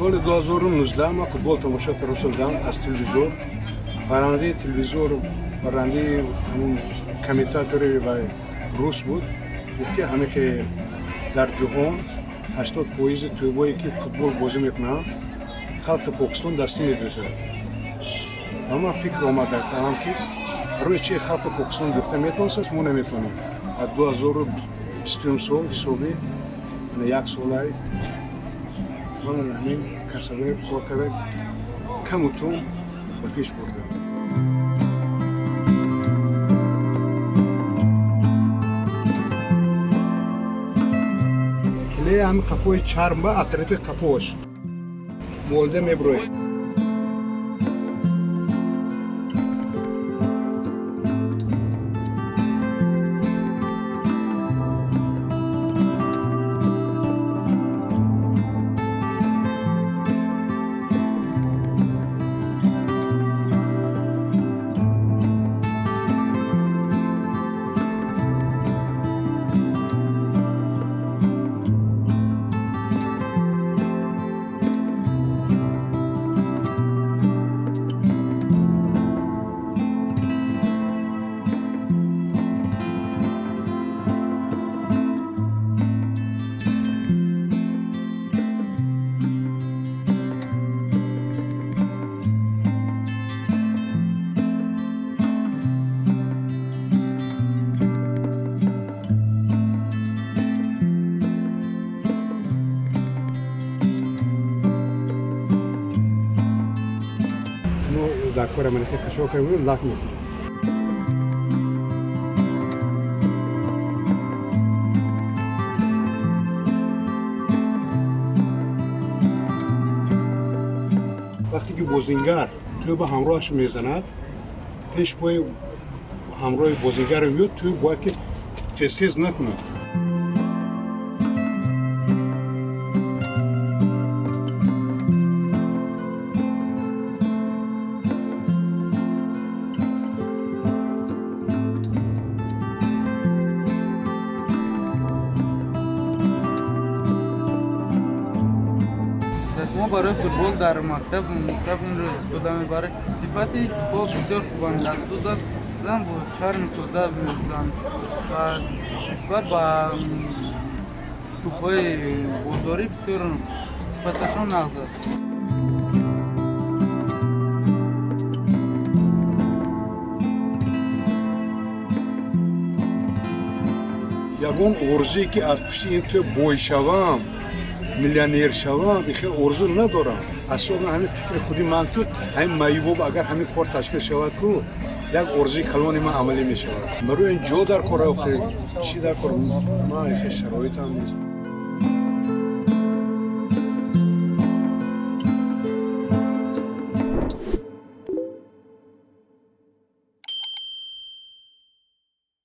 سال 2019 ما فوتبال تماشا کردم از تلویزیون. برنده تلویزیون برنده همون کمیتاتوری و روس بود. گفت که همه که در جهان 80% تویبایی که فوتبال بازی میکنن خلق پاکستان دستی میدوزه. اما فکر آمد کردم که روی چه خلق پاکستان گفته میتونست ما نمیتونیم. از 2020 سال حسابی یک سال من همین کسبه کار کرده کمتون به پیش بردم. کلی هم قفوی چرم با اطراف قفوش مولده میبروی. دکور من که کشو کنیم لاک میکنم. وقتی که بازیگر توی با همراهش میزند پیش پای همراه بازیگر میاد توی باید که تسکیز نکند. ما برای فوتبال در مکتب این رو استفاده میبره. صفتی با بسیار خوبند. دستوزن با چرم توزه میزن و نسبت به توپای بزاری بسیار صفتشان نغز است. یگون ارزی که از پشت این تو بوی شوم میلیونر شوم بخیر ارزو ندارم. اصلا همین فکر خودی من تو همین میوه اگر همین کار تشکیل شود کو یک ارزی کلان من عملی می شود. مرو این جو در کار آخر چی در کار ما این شرایط هم نیست.